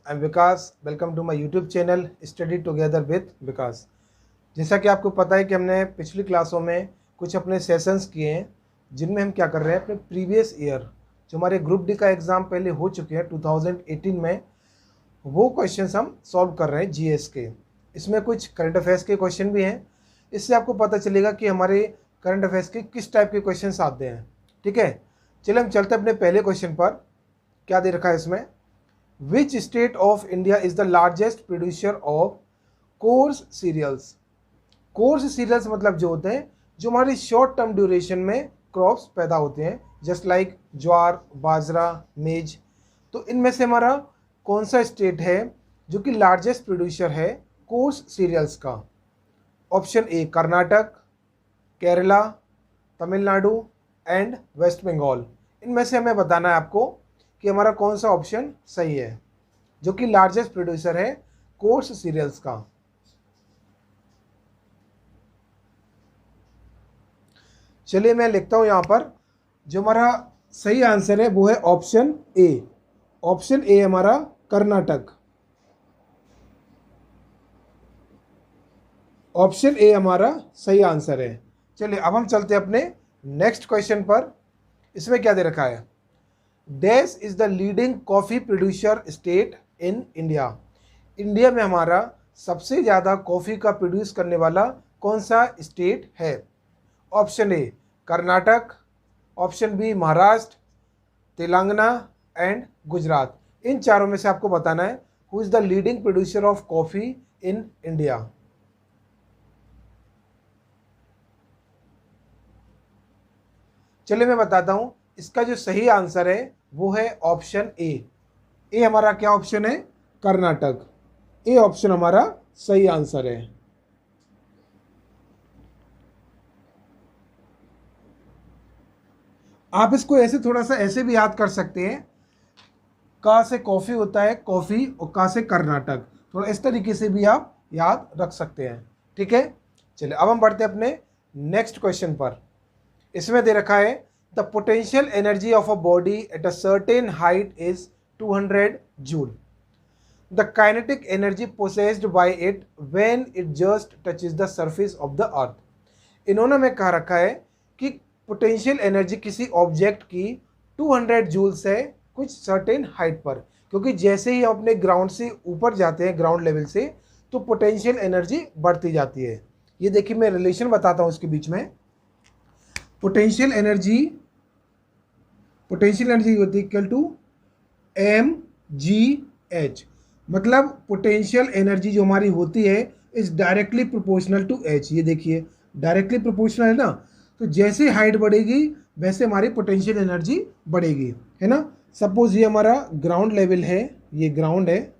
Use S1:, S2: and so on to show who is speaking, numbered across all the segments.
S1: I am Vikas. Welcome to my YouTube channel study together with Vikas. जैसा कि आपको पता है कि हमने पिछली क्लासों में कुछ अपने सेशंस किए हैं जिनमें हम क्या कर रहे हैं, अपने प्रीवियस ईयर जो हमारे ग्रुप डी का एग्ज़ाम पहले हो चुके हैं 2018 में, वो क्वेश्चंस हम सॉल्व कर रहे हैं जीएस के। इसमें कुछ करंट अफेयर्स के क्वेश्चन भी हैं। इससे आपको पता चलेगा कि हमारे करंट अफेयर्स के किस टाइप के क्वेश्चंस आते हैं। ठीक है, चलिए हम चलते हैं अपने पहले क्वेश्चन पर। क्या दे रखा है इसमें, which state of India is the largest producer of coarse cereals. Coarse cereals मतलब जो होते हैं जो हमारी शॉर्ट टर्म ड्यूरेशन में क्रॉप्स पैदा होते हैं, जस्ट लाइक ज्वार, बाजरा, मेज। तो इनमें से हमारा कौन सा स्टेट है जो कि लार्जेस्ट प्रोड्यूसर है कोर्स सीरियल्स का। Option A Karnataka, Kerala, Tamil Nadu and West Bengal. इनमें से हमें बताना है आपको कि हमारा कौन सा ऑप्शन सही है जो कि लार्जेस्ट प्रोड्यूसर है कोर्स सीरियल्स का। चलिए मैं लिखता हूं यहां पर, जो हमारा सही आंसर है वो है ऑप्शन ए। ऑप्शन ए हमारा कर्नाटक। ऑप्शन ए हमारा सही आंसर है। चलिए अब हम चलते हैं अपने नेक्स्ट क्वेश्चन पर। इसमें क्या दे रखा है, dash is the leading coffee producer state in India. India में हमारा सबसे ज़्यादा कॉफ़ी का प्रोड्यूस करने वाला कौन सा स्टेट है। Option A Karnataka, option B Maharashtra, Telangana and Gujarat. इन चारों में से आपको बताना है who is the leading producer of coffee in India. चलिए मैं बताता हूं, इसका जो सही आंसर है वो है ऑप्शन ए। ए हमारा क्या ऑप्शन है, कर्नाटक। ए ऑप्शन हमारा सही आंसर है। आप इसको ऐसे थोड़ा सा ऐसे भी याद कर सकते हैं, का से कॉफ़ी होता है कॉफ़ी और का से कर्नाटक, थोड़ा इस तरीके से भी आप याद रख सकते हैं। ठीक है, चलिए अब हम बढ़ते हैं अपने नेक्स्ट क्वेश्चन पर। इसमें दे रखा है the potential energy of a body at a certain height is 200 joule. The kinetic energy possessed bye it when it just touches the surface of the earth. इन्होंने में कहा रखा है कि पोटेंशियल एनर्जी किसी ऑब्जेक्ट की 200 जूल्स है कुछ सर्टेन हाइट पर, क्योंकि जैसे ही हम अपने ग्राउंड से ऊपर जाते हैं, ग्राउंड लेवल से, तो पोटेंशियल एनर्जी बढ़ती जाती है। ये देखिए मैं रिलेशन बताता हूँ इसके बीच में। पोटेंशियल एनर्जी होती है इक्वल टू mgh। मतलब पोटेंशियल एनर्जी जो हमारी होती है is directly proportional to h। ये देखिए डायरेक्टली प्रोपोर्शनल है ना, तो जैसे हाइट बढ़ेगी वैसे हमारी पोटेंशियल एनर्जी बढ़ेगी, है ना। सपोज ये हमारा ग्राउंड लेवल है, ये ग्राउंड है,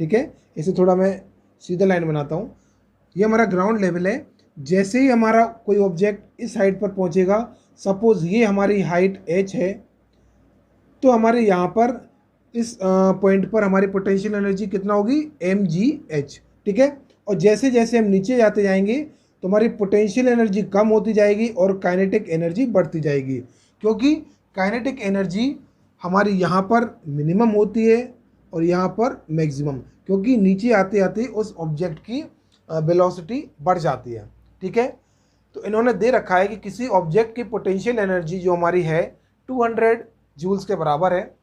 S1: ठीक है। इसे थोड़ा मैं सीधा लाइन बनाता हूँ। ये हमारा ग्राउंड लेवल है। जैसे ही हमारा कोई ऑब्जेक्ट इस हाइट पर पहुंचेगा, सपोज ये हमारी हाइट h है, तो हमारे यहाँ पर इस पॉइंट पर हमारी पोटेंशियल एनर्जी कितना होगी, mgh। ठीक है, और जैसे जैसे हम नीचे जाते जाएंगे तो हमारी पोटेंशियल एनर्जी कम होती जाएगी और काइनेटिक एनर्जी बढ़ती जाएगी, क्योंकि काइनेटिक एनर्जी हमारी यहाँ पर मिनिमम होती है और यहाँ पर मैक्सिमम, क्योंकि नीचे आते आते उस ऑब्जेक्ट की वेलोसिटी बढ़ जाती है। ठीक है, तो इन्होंने दे रखा है कि किसी ऑब्जेक्ट की पोटेंशियल एनर्जी जो हमारी है 200 जूल्स के बराबर है।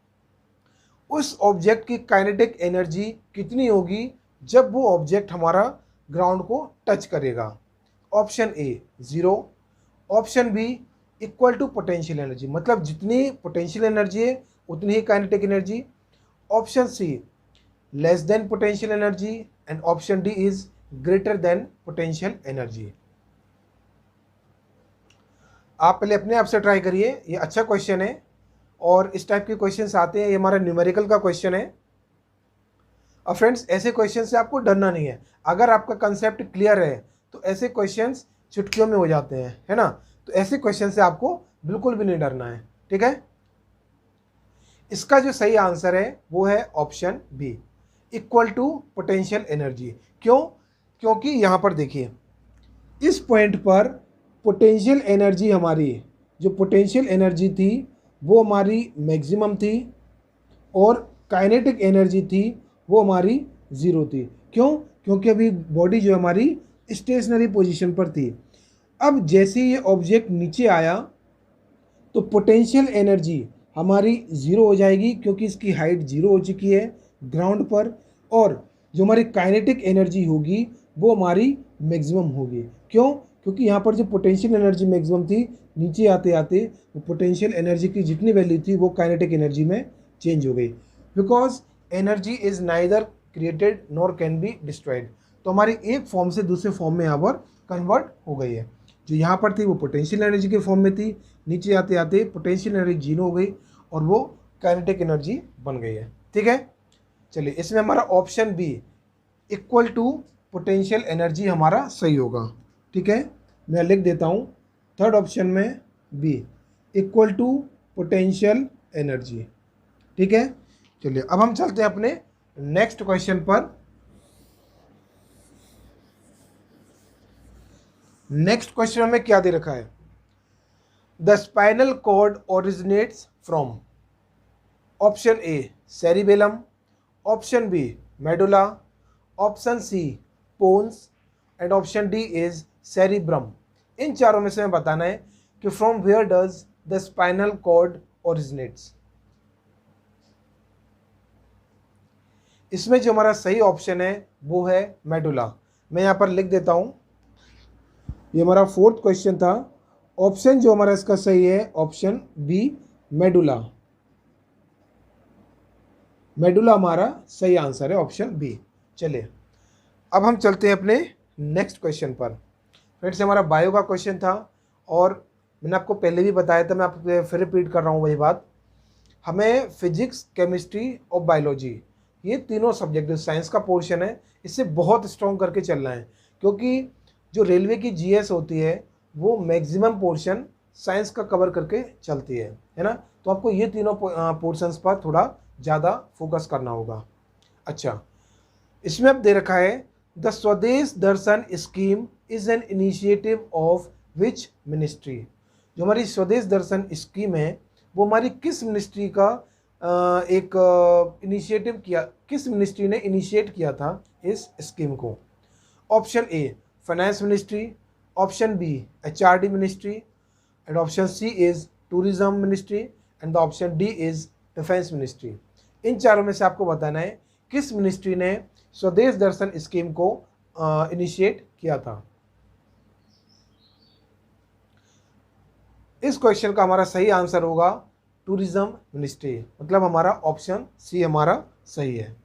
S1: उस ऑब्जेक्ट की काइनेटिक एनर्जी कितनी होगी जब वो ऑब्जेक्ट हमारा ग्राउंड को टच करेगा। Option A 0, option B equal to potential energy, मतलब जितनी पोटेंशियल एनर्जी है उतनी ही kinetic energy. Option C less than potential energy and option D is greater than potential energy. आप पहले अपने आप से ट्राई करिए, ये अच्छा क्वेश्चन है और इस टाइप के क्वेश्चंस आते हैं। ये हमारा न्यूमेरिकल का क्वेश्चन है। और फ्रेंड्स ऐसे क्वेश्चन से आपको डरना नहीं है। अगर आपका कंसेप्ट क्लियर है तो ऐसे क्वेश्चंस चुटकियों में हो जाते हैं, है ना। तो ऐसे क्वेश्चन से आपको बिल्कुल भी नहीं डरना है। ठीक है, इसका जो सही आंसर है वो है option B, equal to potential energy. क्यों, क्योंकि यहाँ पर देखिए इस पॉइंट पर पोटेंशियल एनर्जी हमारी, जो पोटेंशियल एनर्जी थी वो हमारी मैक्सिमम थी और काइनेटिक एनर्जी थी वो हमारी ज़ीरो थी। क्यों? क्योंकि अभी बॉडी जो हमारी स्टेशनरी पोजीशन पर थी। अब जैसे ये ऑब्जेक्ट नीचे आया तो पोटेंशियल एनर्जी हमारी ज़ीरो हो जाएगी, क्योंकि इसकी हाइट ज़ीरो हो चुकी है ग्राउंड पर, और जो हमारी काइनेटिक एनर्जी होगी वो हमारी मैक्सिमम होगी। क्यों? क्योंकि यहाँ पर जो पोटेंशियल एनर्जी मैक्सिमम थी, नीचे आते आते वो पोटेंशियल एनर्जी की जितनी वैल्यू थी वो काइनेटिक एनर्जी में चेंज हो गई। Because energy is neither created nor can be destroyed. तो हमारी एक फॉर्म से दूसरे फॉर्म में यहाँ पर कन्वर्ट हो गई है। जो यहाँ पर थी वो पोटेंशियल एनर्जी के फॉर्म में थी, नीचे आते आते पोटेंशियल एनर्जी जीरो हो गई और वो काइनेटिक एनर्जी बन गई है। ठीक है, चलिए इसमें हमारा option B equal to potential energy हमारा सही होगा। ठीक है, मैं लिख देता हूँ थर्ड ऑप्शन में B equal to potential energy. ठीक है, चलिए अब हम चलते हैं अपने नेक्स्ट क्वेश्चन पर। नेक्स्ट क्वेश्चन हमें क्या दे रखा है? The spinal cord originates from option A cerebellum, option B medulla, option C pons and option D is cerebrum. इन चारों में से हमें बताना है कि from where does the spinal cord originates. इसमें जो हमारा सही ऑप्शन है वो है मेडुला। मैं यहाँ पर लिख देता हूँ, ये हमारा फोर्थ क्वेश्चन था। ऑप्शन जो हमारा इसका सही है ऑप्शन बी मेडुला। मेडुला हमारा सही आंसर है, ऑप्शन बी। चलिए अब हम चलते हैं अपने नेक्स्ट क्वेश्चन पर। फ्रेंड्स हमारा बायो का क्वेश्चन था और मैंने आपको पहले भी बताया था, मैं आपको फिर रिपीट कर रहा हूँ वही बात। हमें फिजिक्स, केमिस्ट्री और बायोलॉजी, ये तीनों सब्जेक्ट जो साइंस का पोर्शन है इससे बहुत स्ट्रॉन्ग करके चलना है, क्योंकि जो रेलवे की जीएस होती है वो मैक्सिमम पोर्शन साइंस का कवर करके चलती है ना। तो आपको ये तीनों पोर्शंस पर थोड़ा ज़्यादा फोकस करना होगा। अच्छा, इसमें अब दे रखा है the Swadesh Darshan scheme is an initiative of which ministry. जो हमारी स्वदेश दर्शन स्कीम है वो हमारी किस मिनिस्ट्री का एक इनिशिएटिव किया, किस मिनिस्ट्री ने इनिशिएट किया था इस स्कीम को? Option A finance ministry, option B HRD ministry and option C is tourism ministry and the option D is defence ministry. इन चारों में से आपको बताना है किस मिनिस्ट्री ने स्वदेश दर्शन स्कीम को इनिशिएट किया था। इस क्वेश्चन का हमारा सही आंसर होगा टूरिज्म मिनिस्ट्री, मतलब हमारा ऑप्शन सी हमारा सही है,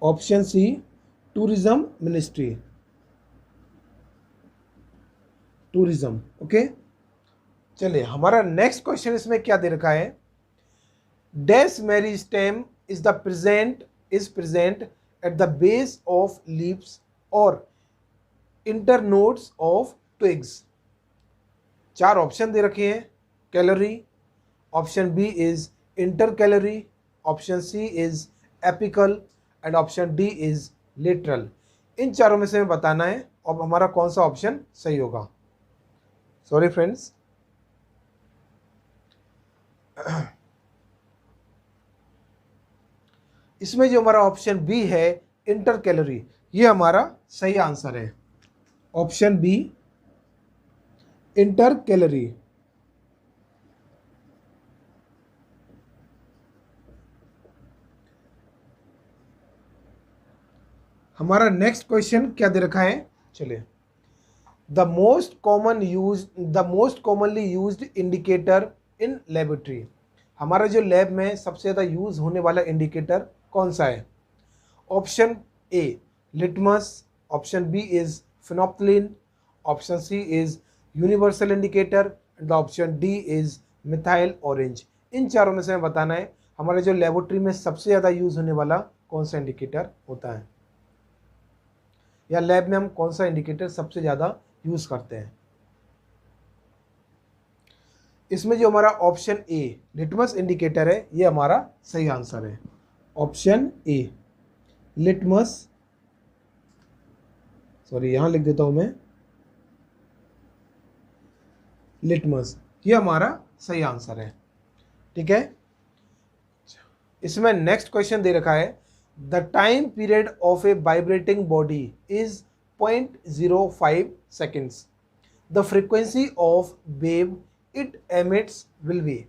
S1: option C tourism ministry, tourism. Okay, चलिए हमारा नेक्स्ट क्वेश्चन इसमें क्या दे रखा है? Dash meristem is present at the base of leaves और इंटरनोड्स ऑफ ट्विग्स। चार ऑप्शन दे रखे हैं। Calorie, option B is intercalary, option C is apical and option D is lateral. इन चारों में से हमें बताना है अब हमारा कौन सा ऑप्शन सही होगा। सॉरी फ्रेंड्स, इसमें जो हमारा ऑप्शन बी है इंटर कैलोरी, ये हमारा सही आंसर है, ऑप्शन बी इंटर कैलोरी। हमारा नेक्स्ट क्वेश्चन क्या दे रखा है? चलिए, the most commonly used indicator in laboratory. हमारा जो लैब में सबसे ज़्यादा यूज होने वाला इंडिकेटर कौन सा है? Option A litmus, option B is phenolphthalein, option C is universal indicator and option D is methyl orange. इन चारों में से हमें बताना है हमारे जो लेबोरेटरी में सबसे ज़्यादा यूज होने वाला कौन सा इंडिकेटर होता है, या लैब में हम कौन सा इंडिकेटर सबसे ज़्यादा यूज करते हैं। इसमें जो हमारा ऑप्शन ए लिटमस इंडिकेटर है ये हमारा सही आंसर है, ऑप्शन ए लिटमस, सॉरी यहाँ लिख देता हूं मैं लिटमस, ये हमारा सही आंसर है। ठीक है, इसमें नेक्स्ट क्वेश्चन दे रखा है the time period of a vibrating body is 0.05 seconds, the frequency of wave it emits will be.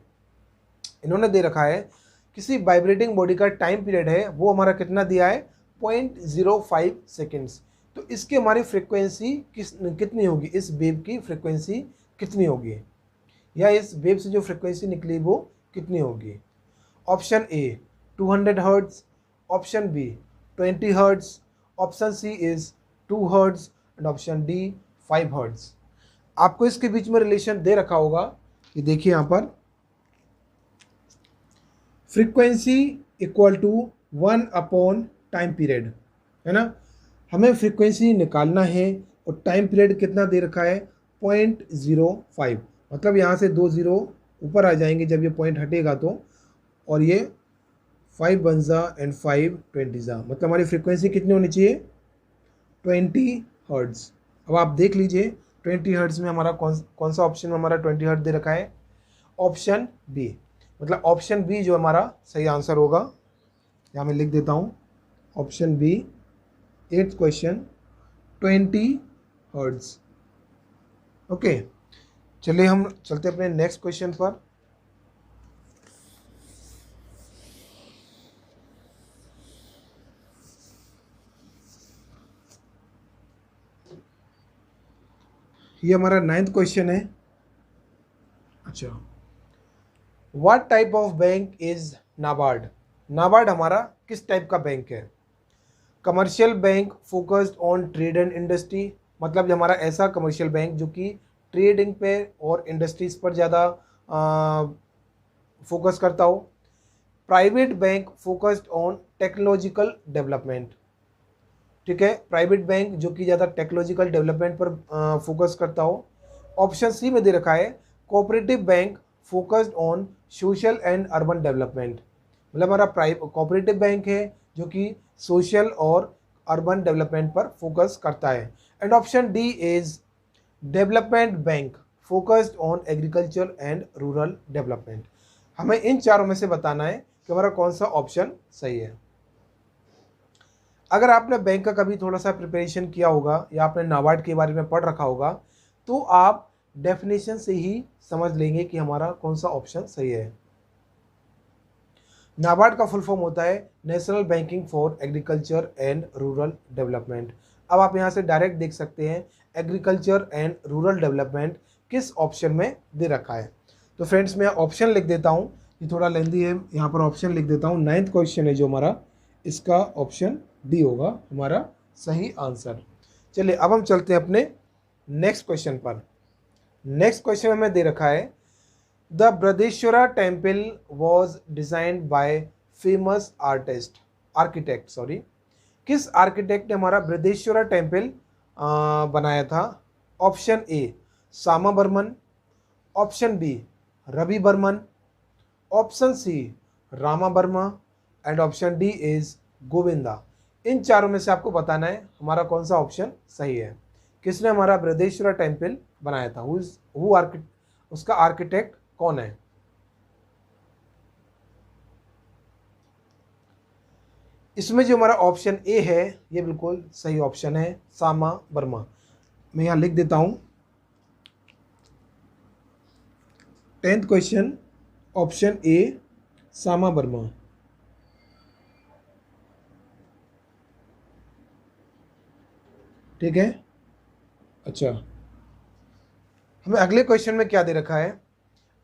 S1: इन्होंने दे रखा है किसी वाइब्रेटिंग बॉडी का टाइम पीरियड है वो हमारा कितना दिया है 0.05 सेकेंड्स। तो इसकी हमारी फ्रीक्वेंसी कितनी होगी, इस वेव की फ्रीक्वेंसी कितनी होगी, या इस वेव से जो फ्रीक्वेंसी निकली वो कितनी होगी। Option A 200 hertz, option B 20 hertz, option C is 2 hertz and option D 5 hertz. आपको इसके बीच में रिलेशन दे रखा होगा, ये देखिए यहाँ पर frequency equal to 1 upon time period, है ना। हमें फ्रीक्वेंसी निकालना है और टाइम पीरियड कितना दे रखा है 0.05, मतलब यहाँ से 2 जीरो ऊपर आ जाएंगे जब ये पॉइंट हटेगा तो, और ये 5 1 जा एंड 5 20 जा, मतलब हमारी फ्रीक्वेंसी कितनी होनी चाहिए 20 हर्ट्ज। अब आप देख लीजिए 20 हर्ट्ज में हमारा कौन सा ऑप्शन में हमारा 20 हर्ट्ज दे रखा है, ऑप्शन बी, मतलब ऑप्शन बी जो हमारा सही आंसर होगा। यहाँ मैं लिख देता हूँ option B, 8th question 20 hertz. Okay, चलिए हम चलते अपने नेक्स्ट क्वेश्चन पर। ये हमारा 9th क्वेश्चन है। अच्छा, what type of bank is NABARD. NABARD हमारा किस टाइप का बैंक है, commercial bank focused on trade and industry, मतलब हमारा ऐसा कमर्शियल बैंक जो कि ट्रेडिंग पे और इंडस्ट्रीज पर ज़्यादा फोकस करता हो। Private bank focused on technological development, ठीक है, प्राइवेट बैंक जो कि ज़्यादा टेक्नोलॉजिकल डेवलपमेंट पर फोकस करता हो। ऑप्शन सी में दे रखा है cooperative bank focused on social and urban development, मतलब हमारा कोऑपरेटिव बैंक है जो कि सोशल और अर्बन डेवलपमेंट पर फोकस करता है। And option D is development bank focused on agriculture and rural development. हमें इन चारों में से बताना है कि हमारा कौन सा ऑप्शन सही है। अगर आपने बैंक का कभी थोड़ा सा प्रिपरेशन किया होगा या आपने नाबार्ड के बारे में पढ़ रखा होगा तो आप डेफिनेशन से ही समझ लेंगे कि हमारा कौन सा ऑप्शन सही है। नाबार्ड का फुल फॉर्म होता है national banking for agriculture and rural development. अब आप यहाँ से डायरेक्ट देख सकते हैं एग्रीकल्चर एंड रूरल डेवलपमेंट किस ऑप्शन में दे रखा है। तो फ्रेंड्स मैं ऑप्शन लिख देता हूँ, ये थोड़ा लेंदी है, यहाँ पर ऑप्शन लिख देता हूँ। 9th क्वेश्चन है जो हमारा, इसका ऑप्शन डी होगा हमारा सही आंसर। चलिए अब हम चलते हैं अपने नेक्स्ट क्वेश्चन पर। नेक्स्ट क्वेश्चन हमें दे रखा है the Brihadeeswara temple was designed by famous architect, किस आर्किटेक्ट ने हमारा बृहदेश्वरा टेम्पल बनाया था। Option A Sama Barman, option B Ravi Barman, option C Rama Varma and option D is Govinda. इन चारों में से आपको बताना है हमारा कौन सा ऑप्शन सही है, किसने हमारा बृहदेश्वरा टेम्पल बनाया था, उसका आर्किटेक्ट कौन है। इसमें जो हमारा ऑप्शन ए है ये बिल्कुल सही ऑप्शन है, सामा वर्मा। मैं यहाँ लिख देता हूँ 10th क्वेश्चन ऑप्शन ए सामा वर्मा। ठीक है, अच्छा हमें अगले क्वेश्चन में क्या दे रखा है,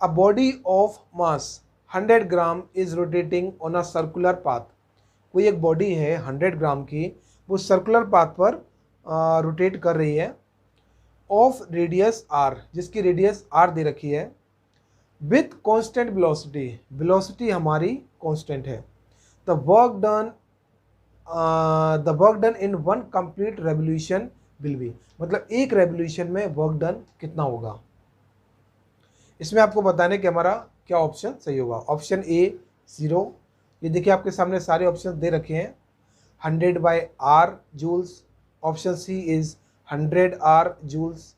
S1: a body of mass 100 gram is rotating on a circular path. कोई एक बॉडी है 100 ग्राम की, वो सर्कुलर पाथ पर रोटेट कर रही है, ऑफ रेडियस आर, जिसकी रेडियस आर दे रखी है, विथ कांस्टेंट वेलोसिटी, वेलोसिटी हमारी कांस्टेंट है। The work done in one complete revolution will be, मतलब एक रेवोल्यूशन में वर्क डन कितना होगा। इसमें आपको बताने कि हमारा क्या ऑप्शन सही होगा। ऑप्शन ए 0, ये देखिए आपके सामने सारे ऑप्शन दे रखे हैं, 100/r joules, option C is 100r joules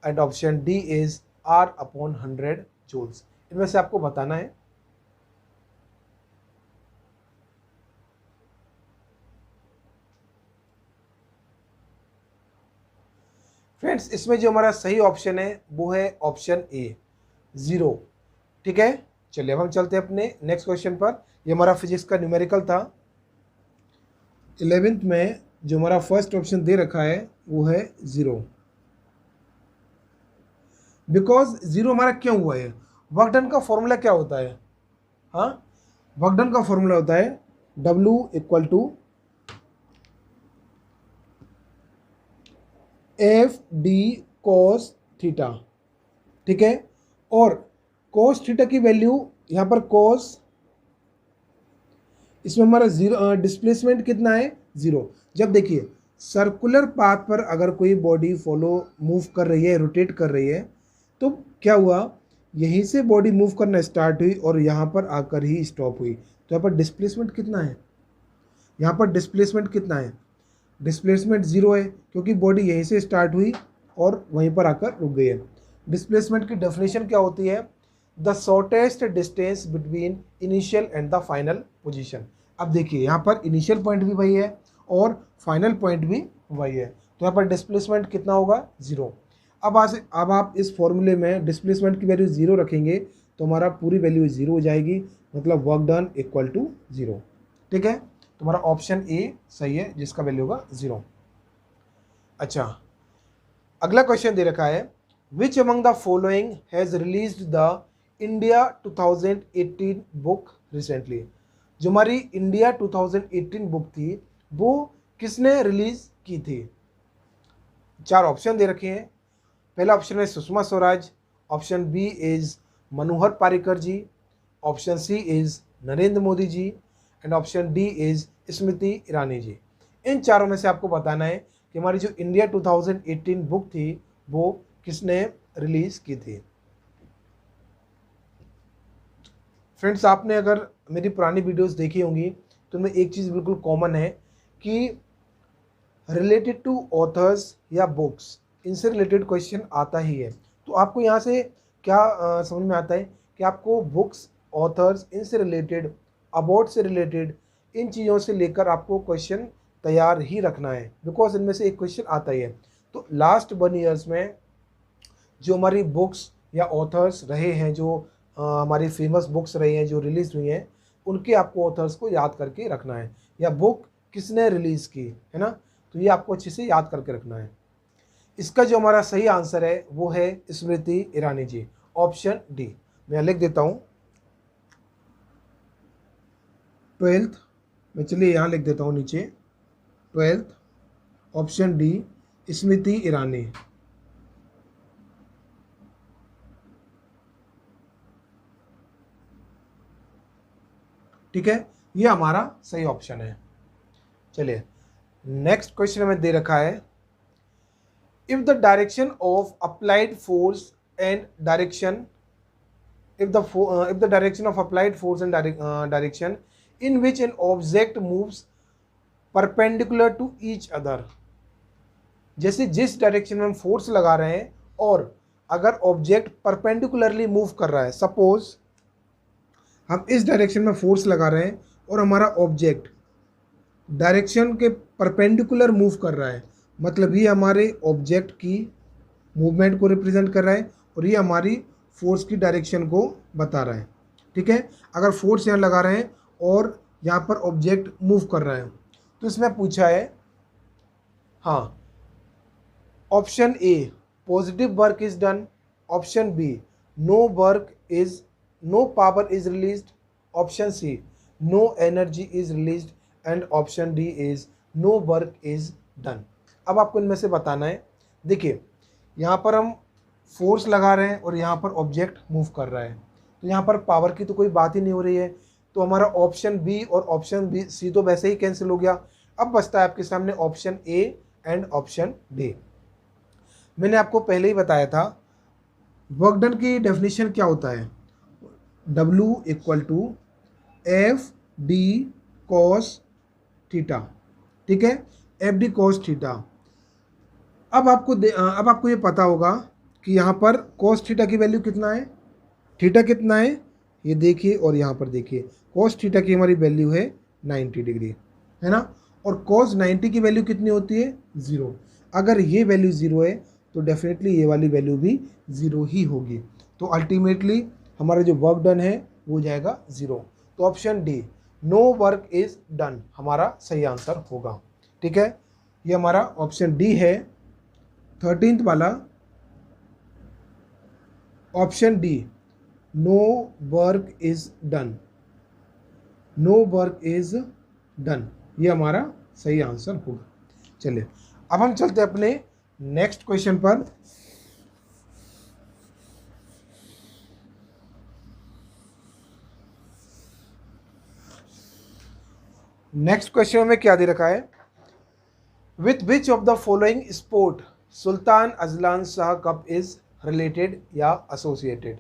S1: and option D is r/100 joules. इनमें से आपको बताना है। फ्रेंड्स इसमें जो हमारा सही ऑप्शन है वो है ऑप्शन ए 0। ठीक है, चलिए अब हम चलते हैं अपने नेक्स्ट क्वेश्चन पर। ये हमारा फिजिक्स का न्यूमेरिकल था 11th में। जो हमारा फर्स्ट ऑप्शन दे रखा है वो है 0। बिकॉज 0 हमारा क्यों हुआ है? वर्क डन का फॉर्मूला क्या होता है? हाँ, वर्क डन का फॉर्मूला होता है W equal to F D cos theta. ठीक है, और कॉस थीटा की वैल्यू यहाँ पर कॉस, इसमें हमारा 0 डिस्प्लेसमेंट कितना है? 0। जब देखिए सर्कुलर पाथ पर अगर कोई बॉडी फॉलो मूव कर रही है, रोटेट कर रही है, तो क्या हुआ, यहीं से बॉडी मूव करना स्टार्ट हुई और यहाँ पर आकर ही स्टॉप हुई। तो यहाँ पर डिस्प्लेसमेंट कितना है? यहाँ पर डिस्प्लेसमेंट कितना है? डिस्प्लेसमेंट 0 है, क्योंकि बॉडी यहीं से स्टार्ट हुई और वहीं पर आकर रुक गई है। डिस्प्लेसमेंट की डेफिनेशन क्या होती है? The shortest distance between initial and the final position. अब देखिए यहाँ पर इनिशियल पॉइंट भी वही है और फाइनल पॉइंट भी वही है, तो यहाँ पर डिस्प्लेसमेंट कितना होगा? 0। अब आप इस फॉर्मूले में डिस्प्लेसमेंट की वैल्यू 0 रखेंगे तो हमारा पूरी वैल्यू 0 हो जाएगी, मतलब वर्क डन इक्वल टू 0। ठीक है, तो हमारा ऑप्शन ए सही है जिसका वैल्यू होगा 0। अच्छा, अगला क्वेश्चन दे रखा है which among the following has released the India 2018 book recently. जो हमारी इंडिया 2018 बुक थी वो किसने रिलीज की थी? 4 ऑप्शन दे रखे हैं। पहला ऑप्शन है Sushma Swaraj, option B is Manohar Parrikar ji, option C is Narendra Modi ji and option D is Smriti Irani ji. इन चारों में से आपको बताना है कि हमारी जो इंडिया 2018 बुक थी वो किसने रिलीज की थी। फ्रेंड्स आपने अगर मेरी पुरानी वीडियोस देखी होंगी तो उनमें एक चीज़ बिल्कुल कॉमन है कि रिलेटेड टू ऑथर्स या बुक्स, इनसे रिलेटेड क्वेश्चन आता ही है। तो आपको यहाँ से क्या समझ में आता है कि आपको बुक्स, ऑथर्स, इनसे रिलेटेड, अबाउट से रिलेटेड, इन चीज़ों से लेकर आपको क्वेश्चन तैयार ही रखना है, बिकॉज इनमें से एक क्वेश्चन आता ही है। तो लास्ट 1 ईयर्स में जो हमारी बुक्स या ऑथर्स रहे हैं, जो हमारी फेमस बुक्स रही हैं जो रिलीज हुई हैं, उनके आपको ऑथर्स को याद करके रखना है, या बुक किसने रिलीज़ की है ना, तो ये आपको अच्छे से याद करके रखना है। इसका जो हमारा सही आंसर है वो है स्मृति ईरानी जी, ऑप्शन डी। मैं लिख देता हूँ 12th में, चलिए यहाँ लिख देता हूँ नीचे 12th option D Smriti Irani. ठीक है, ये हमारा सही ऑप्शन है। चलिए नेक्स्ट क्वेश्चन हमें दे रखा है if the direction of applied force and direction if the direction of applied force and direction in which an object moves perpendicular to each other। जैसे जिस डायरेक्शन में हम फोर्स लगा रहे हैं और अगर ऑब्जेक्ट परपेंडिकुलरली मूव कर रहा है, सपोज हम इस डायरेक्शन में फोर्स लगा रहे हैं और हमारा ऑब्जेक्ट डायरेक्शन के परपेंडिकुलर मूव कर रहा है, मतलब ये हमारे ऑब्जेक्ट की मूवमेंट को रिप्रेजेंट कर रहा है और ये हमारी फोर्स की डायरेक्शन को बता रहा है। ठीक है, अगर फोर्स यहाँ लगा रहे हैं और यहाँ पर ऑब्जेक्ट मूव कर रहा है, तो इसमें पूछा है हाँ, option A positive work is done, option B no power is released, option C no energy is released and option D is no work is done. अब आपको इनमें से बताना है। देखिए यहाँ पर हम फोर्स लगा रहे हैं और यहाँ पर ऑब्जेक्ट मूव कर रहा है, तो यहाँ पर पावर की तो कोई बात ही नहीं हो रही है, तो हमारा ऑप्शन बी और ऑप्शन बी सी तो वैसे ही कैंसिल हो गया। अब बचता है आपके सामने option A and option D. मैंने आपको पहले ही बताया था वर्क डन की डेफिनेशन क्या होता है, W equal to F D cos theta. ठीक है, एफ डी कॉस थीटा। अब आपको ये पता होगा कि यहाँ पर कॉस थीटा की वैल्यू कितना है, थीटा कितना है, ये देखिए और यहाँ पर देखिए कॉस थीटा की हमारी वैल्यू है 90 डिग्री, है ना, और कॉस 90 की वैल्यू कितनी होती है 0। अगर ये वैल्यू 0 है तो डेफिनेटली ये वाली वैल्यू भी ज़ीरो ही होगी। तो अल्टीमेटली हमारा जो वर्क डन है वो हो जाएगा ज़ीरो। तो option D, no work is done, हमारा सही आंसर होगा। ठीक है, ये हमारा ऑप्शन डी है 13th वाला, option D, no work is done, no work is done, ये हमारा सही आंसर होगा। चलिए अब हम चलते हैं अपने नेक्स्ट क्वेश्चन पर। नेक्स्ट क्वेश्चन में क्या दे रखा है, with which of the following sport Sultan Azlan Shah cup is related या एसोसिएटेड।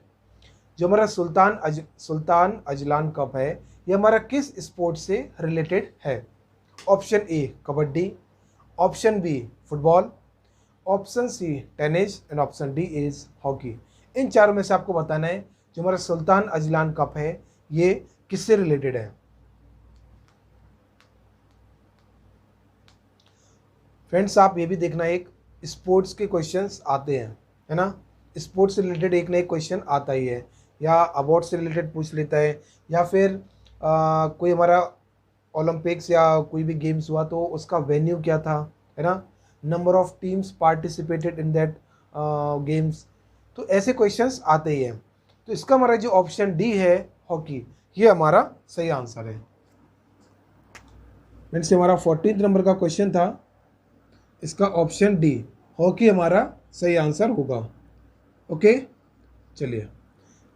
S1: जो हमारा सुल्तान अजलान कप है ये हमारा किस स्पोर्ट से रिलेटेड है। Option A kabaddi, option B football, option C tennis and option D is hockey. इन चारों में से आपको बताना है जो हमारा सुल्तान अजलान कप है ये किससे रिलेटेड है। फ्रेंड्स आप ये भी देखना, एक स्पोर्ट्स के क्वेश्चंस आते हैं, है ना, स्पोर्ट्स से रिलेटेड एक ना एक क्वेश्चन आता ही है, या अवार्ड से रिलेटेड पूछ लेता है, या फिर कोई हमारा ओलंपिक्स या कोई भी गेम्स हुआ तो उसका वेन्यू क्या था, है ना, number of teams participated in that games, तो ऐसे क्वेश्चंस आते ही हैं। तो इसका हमारा जो ऑप्शन डी है हॉकी, ये हमारा सही आंसर है। फ्रेंड्स हमारा 14th नंबर का क्वेश्चन था, इसका ऑप्शन डी हॉकी हमारा सही आंसर होगा। ओके, चलिए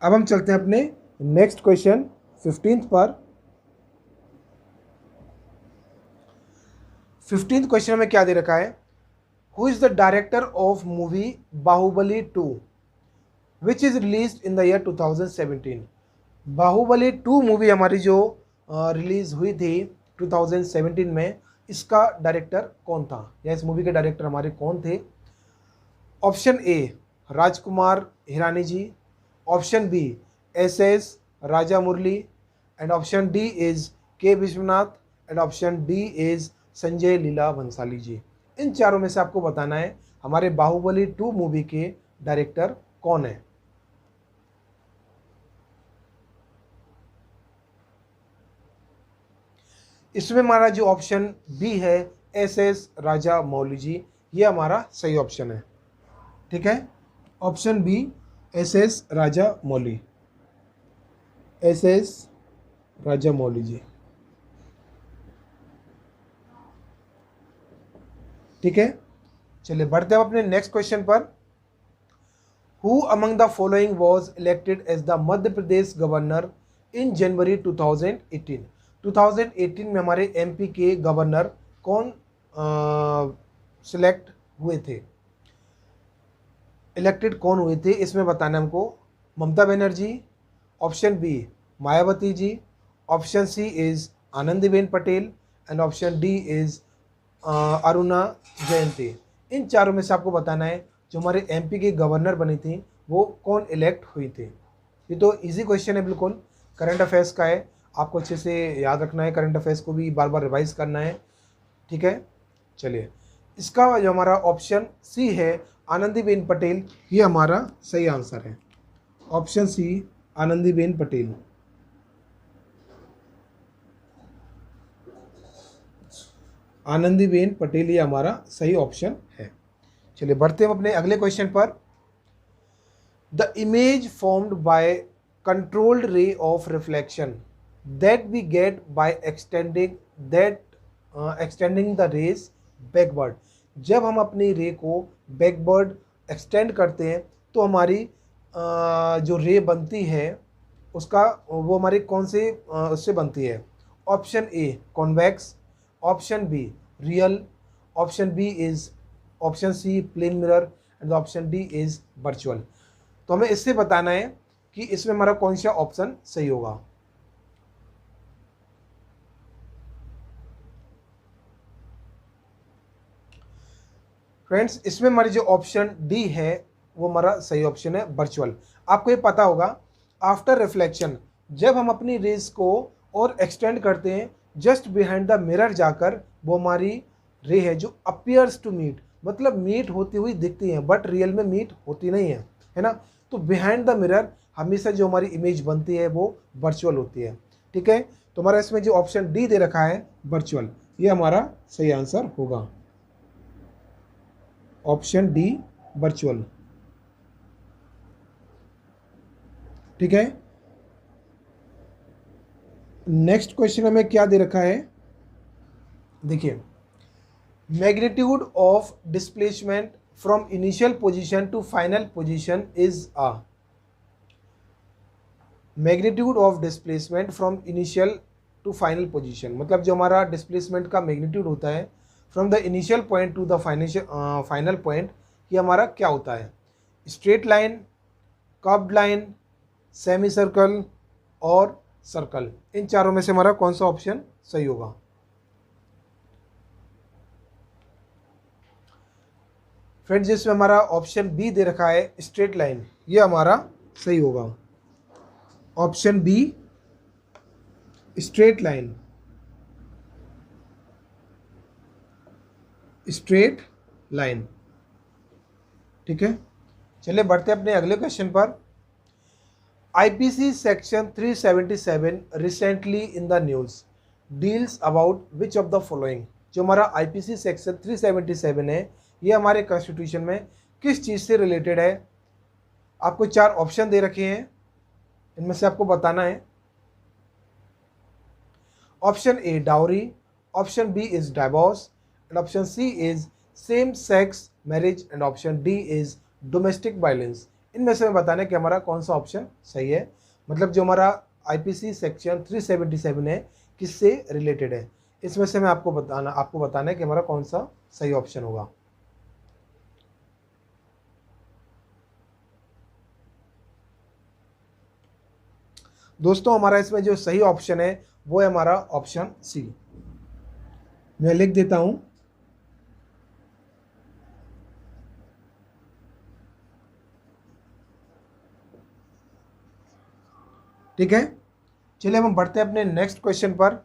S1: अब हम चलते हैं अपने नेक्स्ट क्वेश्चन 15th पर। 15th क्वेश्चन में क्या दे रखा है, who is the director of movie Baahubali 2 which is release in the year 2017। Baahubali 2 movie हमारी जो रिलीज हुई थी 2017 में, इसका डायरेक्टर कौन था, या इस मूवी के डायरेक्टर हमारे कौन थे। Option A Rajkumar Hirani ji, option B S Raja Murali, and option D is K Vishwanath, and option D is Sanjay Leela Bhansali ji. इन चारों में से आपको बताना है हमारे बाहुबली 2 मूवी के डायरेक्टर कौन है। इसमें हमारा जो ऑप्शन बी है एस राजा मौली जी, ये हमारा सही ऑप्शन है। ठीक है, option B S Raja Mouli, S Raja Mouli ji. ठीक है, चलिए बढ़ते हैं अपने नेक्स्ट क्वेश्चन पर। Who among the following was elected as the Madhya Pradesh governor in January 2018। 2018 में हमारे एमपी के गवर्नर कौन सिलेक्ट हुए थे, इलेक्टेड कौन हुए थे, इसमें बताना हमको। Mamata Banerjee, option B Mayawati ji, option C is Anandiben Patel, and option D is Aruna Jayanti. इन चारों में से आपको बताना है जो हमारे एमपी के गवर्नर बनी थी वो कौन इलेक्ट हुई थी। ये तो इजी क्वेश्चन है, बिल्कुल करंट अफेयर्स का है, आपको अच्छे से याद रखना है, करंट अफेयर्स को भी बार बार रिवाइज करना है। ठीक है, चलिए इसका जो हमारा ऑप्शन सी है आनंदीबेन पटेल, ये हमारा सही आंसर है। Option C Anandiben Patel. आनंदीबेन पटेल ये हमारा सही ऑप्शन है। चलिए बढ़ते हैं अपने अगले क्वेश्चन पर। The image formed by controlled ray of reflection that we get by extending the rays backward. जब हम अपनी रे को बैकवर्ड एक्सटेंड करते हैं तो हमारी जो रे बनती है उसका वो हमारी कौन से उससे बनती है। Option A convex, option B real, option B is, option C plane mirror, and option D is virtual. तो हमें इससे बताना है कि इसमें हमारा कौन सा ऑप्शन सही होगा। फ्रेंड्स इसमें हमारी जो ऑप्शन डी है वो हमारा सही ऑप्शन है वर्चुअल। आपको ये पता होगा आफ्टर रिफ्लेक्शन जब हम अपनी रेस को और एक्सटेंड करते हैं जस्ट बिहाइंड द मिरर जाकर वो हमारी रे है जो अपीयर्स टू मीट, मतलब मीट होती हुई दिखती हैं बट रियल में मीट होती नहीं है ना। तो बिहाइंड द मिरर हमेशा जो हमारी इमेज बनती है वो वर्चुअल होती है। ठीक है, तो हमारा इसमें जो ऑप्शन डी दे रखा है वर्चुअल, ये हमारा सही आंसर होगा, ऑप्शन डी वर्चुअल। ठीक है, नेक्स्ट क्वेश्चन हमें क्या दे रखा है, देखिए, magnitude of displacement from initial position to final position is a, magnitude of displacement from initial to final position, मतलब जो हमारा डिस्प्लेसमेंट का मैग्नीट्यूड होता है from the initial point to the final point, ये हमारा क्या होता है, straight line, curved line, semi circle और सर्कल। इन चारों में से हमारा कौन सा ऑप्शन सही होगा। फ्रेंड्स, जिसमें हमारा ऑप्शन बी दे रखा है स्ट्रेट लाइन, ये हमारा सही होगा, option be straight line, straight line. ठीक है, चलिए बढ़ते अपने अगले क्वेश्चन पर। IPC section 377 recently in the news deals about which of the following, जो हमारा आईपीसी सेक्शन 377 है ये हमारे कॉन्स्टिट्यूशन में किस चीज़ से रिलेटेड है। आपको 4 ऑप्शन दे रखे हैं, इनमें से आपको बताना है। Option A dowry, option B is divorce, and option C is same sex marriage, and option D is domestic violence. इनमें से हमें बताना है कि हमारा कौन सा ऑप्शन सही है, मतलब जो हमारा आईपीसी सेक्शन 377 है किससे रिलेटेड है। इसमें से मैं आपको बताना है कि हमारा कौन सा सही ऑप्शन होगा। दोस्तों, हमारा इसमें जो सही ऑप्शन है वो है हमारा ऑप्शन सी। मैं लिख देता हूं, ठीक है। चलिए हम बढ़ते हैं अपने नेक्स्ट क्वेश्चन पर।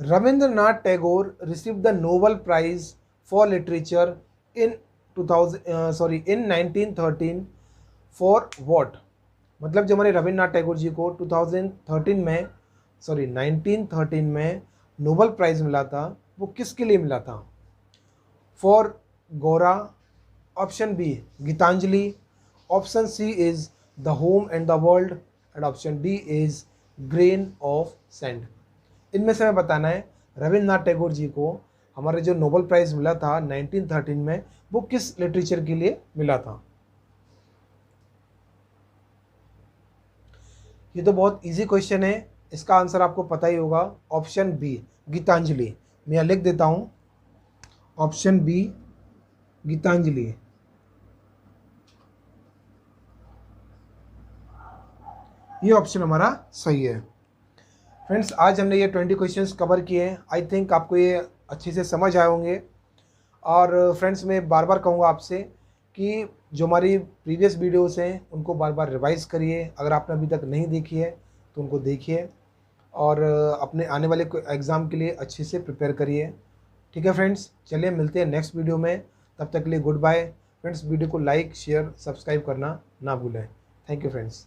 S1: Rabindranath Tagore receive the Nobel prize for literature in 1913 for what, मतलब जो हमारे रविंद्रनाथ टैगोर जी को 1913 में नोबेल प्राइज मिला था वो किसके लिए मिला था। For Gora, option B Gitanjali, option C is the home and the world, and option D is grain of sand. इनमें से हमें बताना है रविंद्रनाथ टैगोर जी को हमारे जो नोबेल प्राइज मिला था 1913 में वो किस लिटरेचर के लिए मिला था। ये तो बहुत इजी क्वेश्चन है, इसका आंसर आपको पता ही होगा, ऑप्शन बी गीतांजलि। मैं यहाँ लिख देता हूँ, ऑप्शन बी गीतांजलि। ये ऑप्शन हमारा सही है। फ्रेंड्स, आज हमने ये 20 क्वेश्चंस कवर किए हैं। आई थिंक आपको ये अच्छे से समझ आए होंगे। और फ्रेंड्स, मैं बार बार कहूँगा आपसे कि जो हमारी प्रीवियस वीडियोस हैं उनको बार बार रिवाइज़ करिए। अगर आपने अभी तक नहीं देखी है तो उनको देखिए और अपने आने वाले एग्ज़ाम के लिए अच्छे से प्रिपेयर करिए। ठीक है फ्रेंड्स, चलिए मिलते हैं नेक्स्ट वीडियो में, तब तक के लिए गुड बाय। फ्रेंड्स, वीडियो को लाइक शेयर सब्सक्राइब करना ना भूलें। Thank you friends.